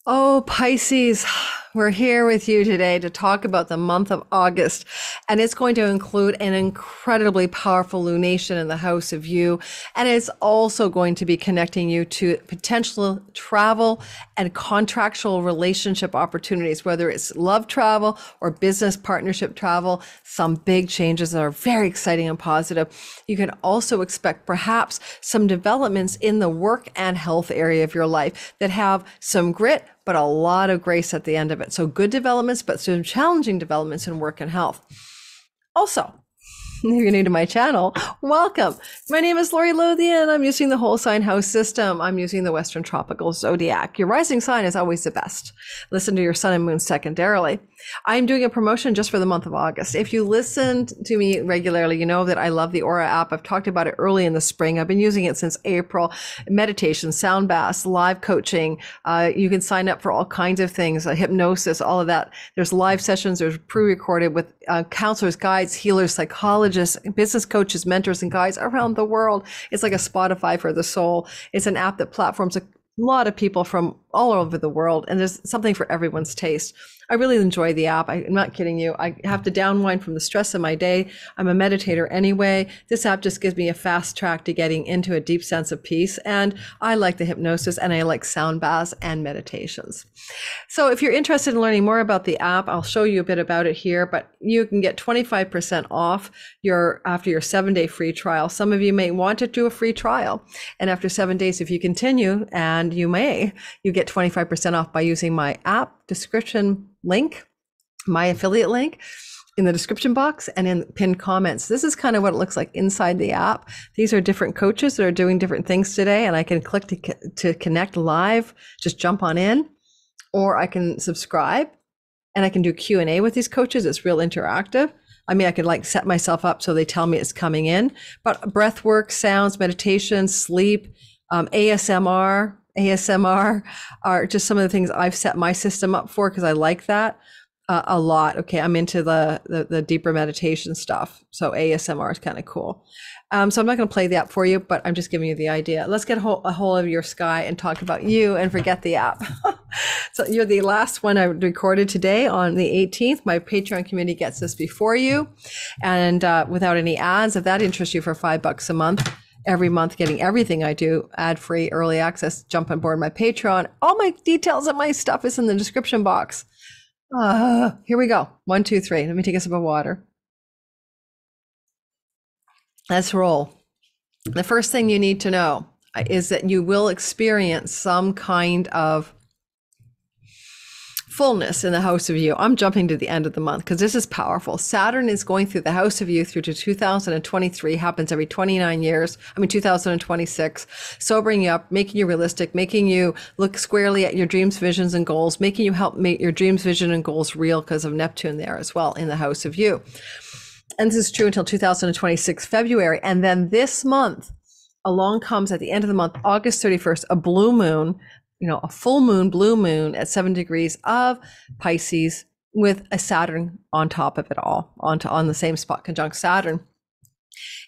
Oh, Pisces, we're here with you today to talk about the month of August, and it's going to include an incredibly powerful lunation in the house of you, and it's also going to be connecting you to potential travel and contractual relationship opportunities, whether it's love travel or business partnership travel, some big changes that are very exciting and positive. You can also expect perhaps some developments in the work and health area of your life that have some grit, but a lot of grace at the end of it. So good developments, but some challenging developments in work and health. Also, if you're new to my channel, welcome. My name is Lori Lothian. I'm using the whole sign house system. I'm using the Western Tropical Zodiac. Your rising sign is always the best. Listen to your sun and moon secondarily. I'm doing a promotion just for the month of August. If you listen to me regularly, you know that I love the Aura app. I've talked about it early in the spring. I've been using it since April. Meditation, sound baths, live coaching. You can sign up for all kinds of things, hypnosis, all of that. There's live sessions. There's pre-recorded with counselors, guides, healers, psychologists, business coaches, mentors, and guides around the world. It's like a Spotify for the soul. It's an app that platforms a lot of people from all over the world, and there's something for everyone's taste. I really enjoy the app. I'm not kidding you. I have to downwind from the stress of my day. I'm a meditator anyway. This app just gives me a fast track to getting into a deep sense of peace. And I like the hypnosis, and I like sound baths and meditations. So if you're interested in learning more about the app, I'll show you a bit about it here, but you can get 25% off after your 7-day free trial. Some of you may want to do a free trial. And after 7 days, if you continue, and you get 25% off by using my app description link, my affiliate link in the description box and in pinned comments. This is kind of what it looks like inside the app. These are different coaches that are doing different things today, and I can click to connect live, just jump on in, or I can subscribe and I can do Q&A with these coaches. It's real interactive. I mean, I could like set myself up so they tell me it's coming in, but breath work, sounds, meditation, sleep, ASMR are just some of the things I've set my system up for because I like that a lot. Okay, I'm into the deeper meditation stuff, so ASMR is kind of cool. So I'm not going to play the app for you, but I'm just giving you the idea. Let's get a hold of your sky and talk about you and forget the app. So you're the last one I recorded today on the 18th. My Patreon community gets this before you, and without any ads. If that interests you, for $5 a month. Every month, getting everything I do ad-free, early access, jump on board my Patreon. All my details and my stuff is in the description box. Here we go. 1, 2, 3. Let me take a sip of water. Let's roll. The first thing you need to know is that you will experience some kind of fullness in the house of you. I'm jumping to the end of the month because this is powerful. Saturn is going through the house of you through to 2023, happens every 29 years. 2026, sobering you up, making you realistic, making you look squarely at your dreams, visions, and goals, making you help make your dreams, vision, and goals real because of Neptune there as well in the house of you. And this is true until 2026, February. And then this month, along comes at the end of the month, August 31st, a blue moon, a full moon, blue moon at 7 degrees of Pisces with a Saturn on top of it all, on the same spot, conjunct Saturn.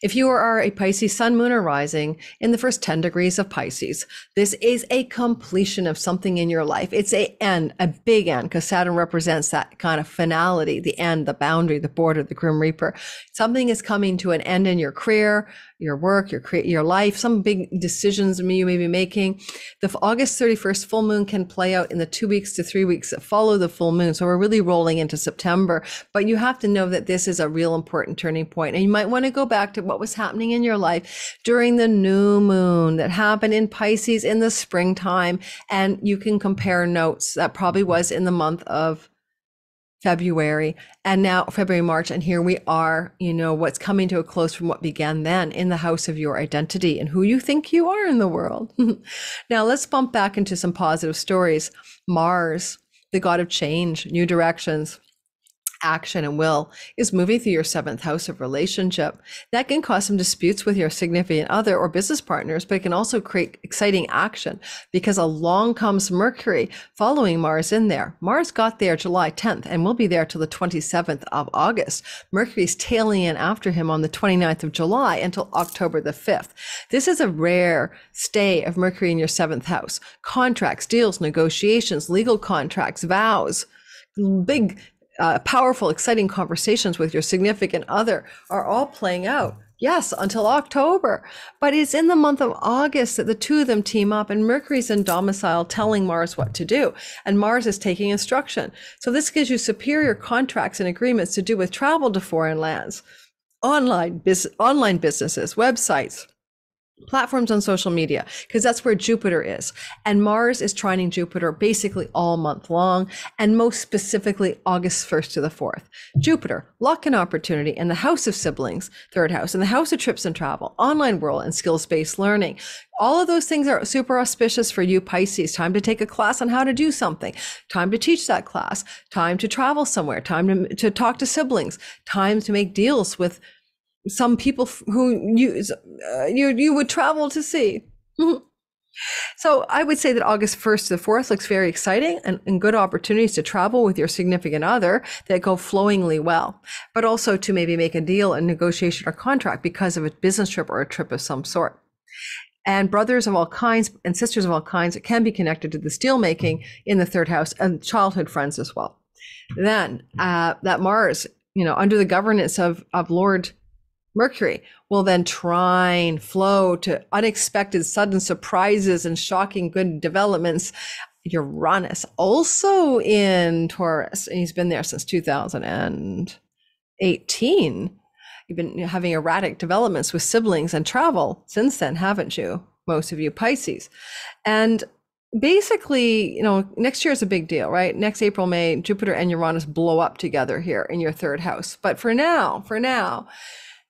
If you are a Pisces sun, moon, or rising in the first 10 degrees of Pisces, this is a completion of something in your life. It's a big end, because Saturn represents that kind of finality, the end, the boundary, the border, the Grim Reaper. Something is coming to an end in your career, your work, your life, some big decisions you may be making. The August 31st full moon can play out in the 2 weeks to 3 weeks that follow the full moon. So we're really rolling into September, but you have to know that this is a real important turning point. And you might want to go back to what was happening in your life during the new moon that happened in Pisces in the springtime. And you can compare notes. That probably was in the month of February, and now February, March, and here we are, what's coming to a close from what began then in the house of your identity and who you think you are in the world. Now let's bump back into some positive stories. Mars, the god of change, new directions, action and will is moving through your seventh house of relationship. That can cause some disputes with your significant other or business partners, but it can also create exciting action because along comes Mercury following Mars in there. Mars got there July 10th and will be there till the 27th of August. Mercury's tailing in after him on the 29th of July until October the 5th. This is a rare stay of Mercury in your seventh house. Contracts, deals, negotiations, legal contracts, vows, big powerful, exciting conversations with your significant other are all playing out. Yes, until October. But it's in the month of August that the two of them team up and Mercury's in domicile telling Mars what to do. And Mars is taking instruction. So this gives you superior contracts and agreements to do with travel to foreign lands, online businesses, websites, platforms on social media, because that's where Jupiter is. And Mars is trining Jupiter basically all month long, and most specifically August 1st to the 4th. Jupiter, luck and opportunity in the house of siblings, third house, in the house of trips and travel, online world, and skills-based learning. All of those things are super auspicious for you, Pisces. Time to take a class on how to do something, time to teach that class, time to travel somewhere, time to talk to siblings, time to make deals with some people who you would travel to see. So I would say that August 1st to the 4th looks very exciting and good opportunities to travel with your significant other that go flowingly well, but also to maybe make a deal, a negotiation, or contract because of a business trip or a trip of some sort. And brothers of all kinds and sisters of all kinds that can be connected to this deal making in the third house, and childhood friends as well. Then that Mars, under the governance of Lord Mercury, will then trine, flow to unexpected sudden surprises and shocking good developments. Uranus also in Taurus, and he's been there since 2018. You've been having erratic developments with siblings and travel since then, haven't you? Most of you Pisces. And basically, next year is a big deal, right? Next April, May, Jupiter and Uranus blow up together here in your third house. But for now,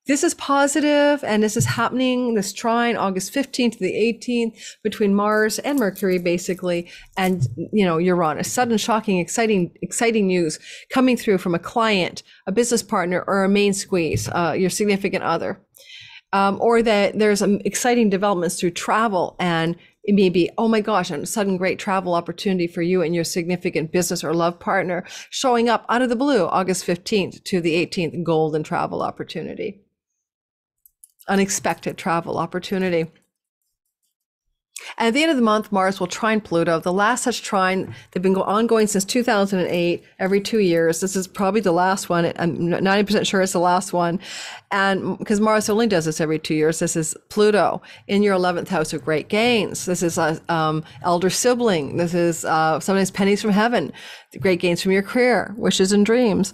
this is positive, and this is happening, this trine, August 15th to the 18th, between Mars and Mercury, basically, and, Uranus. Sudden, shocking, exciting news coming through from a client, a business partner, or a main squeeze, your significant other. Or that there's exciting developments through travel, and it may be, oh my gosh, a sudden great travel opportunity for you and your significant business or love partner showing up out of the blue, August 15th to the 18th, golden travel opportunity. Unexpected travel opportunity. And at the end of the month, Mars will trine Pluto. The last such trine, they've been ongoing since 2008, every 2 years. This is probably the last one. I'm 90% sure it's the last one. And because Mars only does this every 2 years, this is Pluto in your 11th house of great gains. This is elder sibling. This is sometimes pennies from heaven, great gains from your career, wishes and dreams.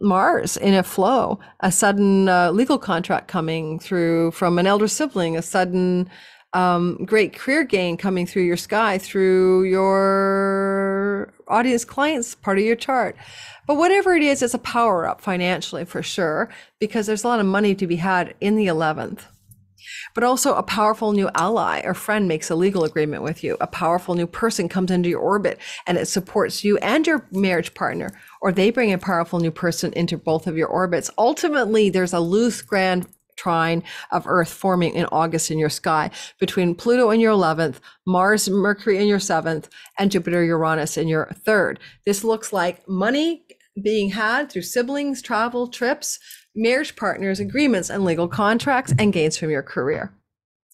Mars in a flow, a sudden legal contract coming through from an elder sibling, a sudden great career gain coming through your sky, through your audience clients, part of your chart. But whatever it is, it's a power up financially for sure, because there's a lot of money to be had in the 11th. But also a powerful new ally or friend makes a legal agreement with you. A powerful new person comes into your orbit and it supports you and your marriage partner, or they bring a powerful new person into both of your orbits. Ultimately, there's a loose grand trine of Earth forming in August in your sky between Pluto in your 11th, Mars, Mercury in your 7th, and Jupiter, Uranus in your 3rd. This looks like money being had through siblings, travel, trips, marriage partners, agreements, and legal contracts, and gains from your career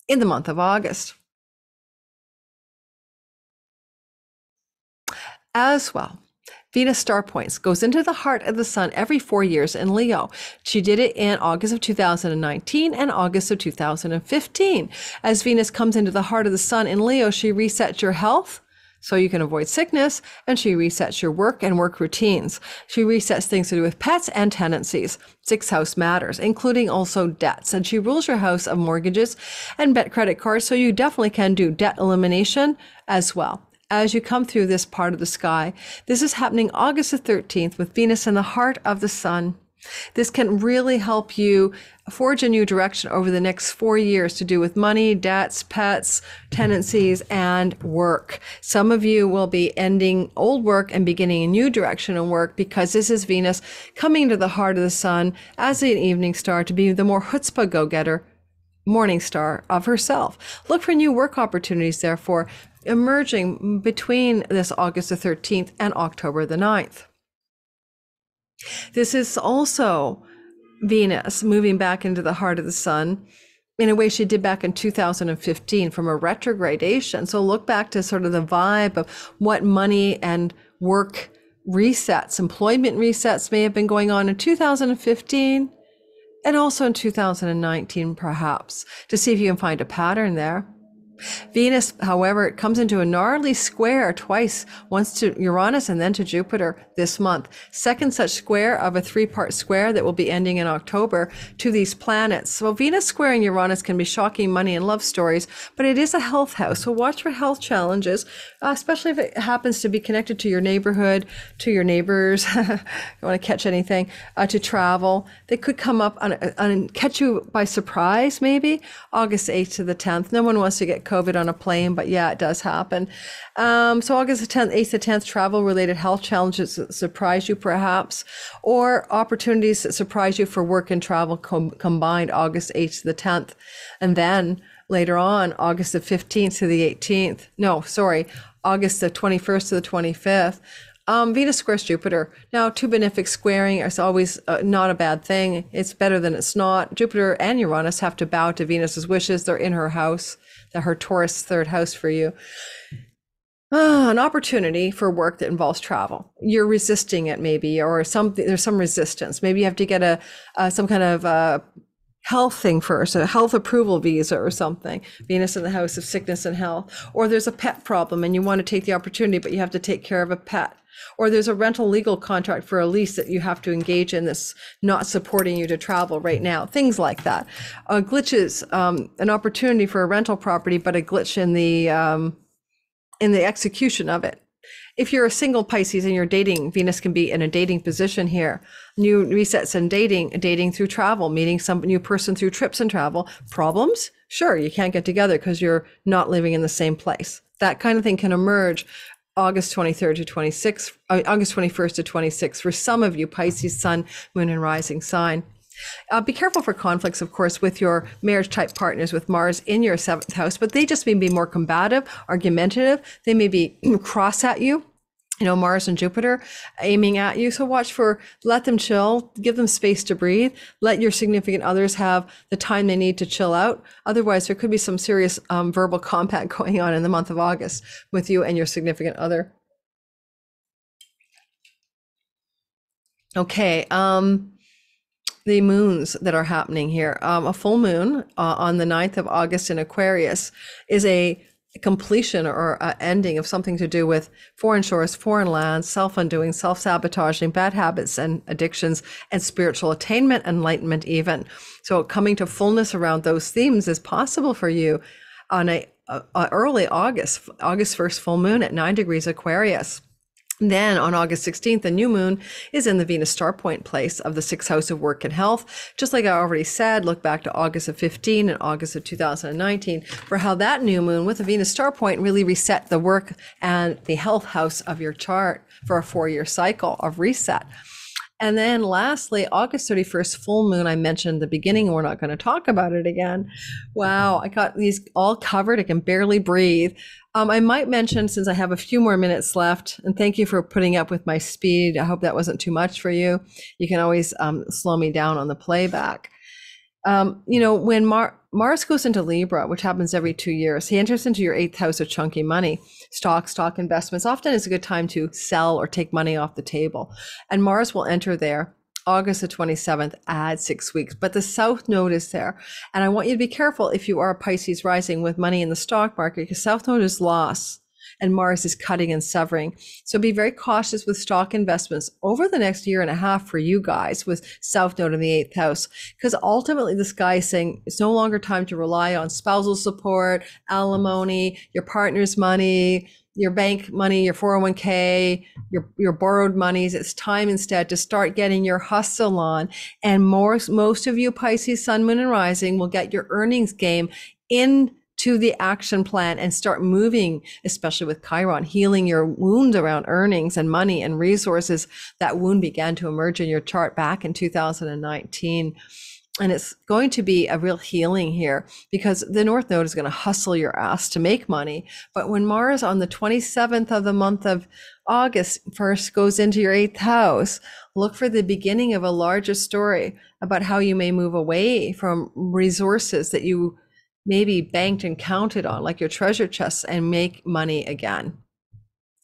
in the month of August. As well, Venus star points goes into the heart of the sun every 4 years in Leo. She did it in August of 2019 and August of 2015. As Venus comes into the heart of the sun in Leo, she resets your health, so you can avoid sickness, and she resets your work and work routines. She resets things to do with pets and tenancies. 6th house matters, including also debts. And she rules your house of mortgages and credit cards, so you definitely can do debt elimination as well. As you come through this part of the sky, this is happening August the 13th with Venus in the heart of the sun. This can really help you forge a new direction over the next 4 years to do with money, debts, pets, tendencies, and work. Some of you will be ending old work and beginning a new direction in work because this is Venus coming to the heart of the sun as an evening star to be the more chutzpah go-getter morning star of herself. Look for new work opportunities, therefore, emerging between this August the 13th and October the 9th. This is also Venus moving back into the heart of the sun in a way she did back in 2015 from a retrogradation. So look back to sort of the vibe of what money and work resets, employment resets may have been going on in 2015 and also in 2019, perhaps, to see if you can find a pattern there. Venus, however, it comes into a gnarly square twice, once to Uranus and then to Jupiter this month. Second such square of a 3-part square that will be ending in October to these planets. So Venus squaring Uranus can be shocking money and love stories, but it is a health house. So watch for health challenges, especially if it happens to be connected to your neighborhood, to your neighbors. You want to catch anything, to travel. They could come up and catch you by surprise, maybe August 8th to the 10th. No one wants to get COVID on a plane, but yeah, it does happen. So August the 10th, 8th to 10th, travel-related health challenges that surprise you perhaps, or opportunities that surprise you for work and travel combined August 8th to the 10th. And then later on, August the 15th to the 18th, August the 21st to the 25th, Venus squares Jupiter. Now, two benefic squaring is always not a bad thing. It's better than it's not. Jupiter and Uranus have to bow to Venus's wishes. They're in her house, her Taurus 3rd house for you. An opportunity for work that involves travel. You're resisting it maybe, or there's some resistance. Maybe you have to get some kind of health thing first, a health approval visa or something. Venus in the house of sickness and health. Or there's a pet problem and you want to take the opportunity, but you have to take care of a pet. Or there's a rental legal contract for a lease that you have to engage in that's not supporting you to travel right now. Things like that. Glitches, an opportunity for a rental property, but a glitch in the execution of it. If you're a single Pisces and you're dating, Venus can be in a dating position here. New resets in dating through travel, meeting some new person through trips and travel. Problems? Sure, you can't get together because you're not living in the same place. That kind of thing can emerge August 23rd to 26th, August 21st to 26th for some of you, Pisces, Sun, Moon, and Rising sign. Be careful for conflicts, of course, with your marriage type partners with Mars in your 7th house, but they just may be more combative, argumentative. They may be cross at you, Mars and Jupiter aiming at you. So let them chill, give them space to breathe, let your significant others have the time they need to chill out. Otherwise, there could be some serious verbal combat going on in the month of August with you and your significant other. Okay. The moons that are happening here. A full moon on the 9th of August in Aquarius is a completion or ending of something to do with foreign shores, foreign lands, self-undoing, self-sabotaging, bad habits and addictions, and spiritual attainment, enlightenment even. So coming to fullness around those themes is possible for you on a early August 1st full moon at 9 degrees Aquarius. Then on August 16th, the new moon is in the Venus star point place of the 6th house of work and health. Just like I already said, look back to August of 15 and August of 2019 for how that new moon with the Venus star point really reset the work and the health house of your chart for a 4-year cycle of reset. And then lastly, August 31st, full moon, I mentioned at the beginning, and we're not going to talk about it again. Wow, I got these all covered. I can barely breathe. I might mention, since I have a few more minutes left, and thank you for putting up with my speed. I hope that wasn't too much for you. You can always slow me down on the playback. When Mars goes into Libra, which happens every 2 years, he enters into your 8th house of chunky money. Stock investments often is a good time to sell or take money off the table. And Mars will enter there August the 27th, add 6 weeks. But the South Node is there. And I want you to be careful if you are a Pisces rising with money in the stock market, because South Node is loss and Mars is cutting and severing. So be very cautious with stock investments over the next year and a half for you guys with South Node in the 8th house, because ultimately this guy is saying it's no longer time to rely on spousal support, alimony, your partner's money, your bank money, your 401k, your borrowed monies. It's time instead to start getting your hustle on. And most of you Pisces, Sun, Moon, and Rising will get your earnings game into the action plan and start moving, especially with Chiron, healing your wound around earnings and money and resources. That wound began to emerge in your chart back in 2019. And it's going to be a real healing here because the North Node is going to hustle your ass to make money. But when Mars on the 27th of the month of August first goes into your 8th house, look for the beginning of a larger story about how you may move away from resources that you maybe banked and counted on, like your treasure chests, and make money again.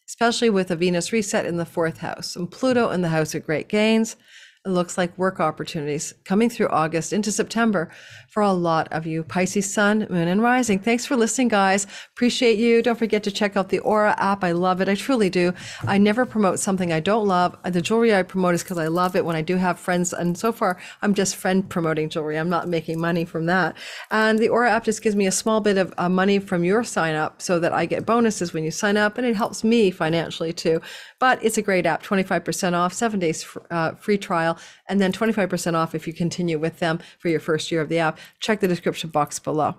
Especially with a Venus reset in the 4th house and Pluto in the house of great gains. It looks like work opportunities coming through August into September for a lot of you Pisces, Sun, Moon, and Rising. Thanks for listening, guys. Appreciate you. Don't forget to check out the Aura app. I love it. I truly do. I never promote something I don't love. The jewelry I promote is because I love it when I do have friends. And so far, I'm just friend promoting jewelry. I'm not making money from that. And the Aura app just gives me a small bit of money from your sign up so that I get bonuses when you sign up. And it helps me financially too. But it's a great app, 25% off, 7 days free trial, and then 25% off if you continue with them for your first year of the app. Check the description box below.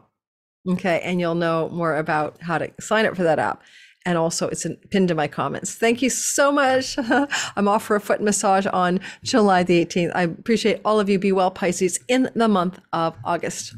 Okay, and you'll know more about how to sign up for that app. And also it's pinned to my comments. Thank you so much. I'm off for a foot massage on July the 18th. I appreciate all of you. Be well, Pisces, in the month of August.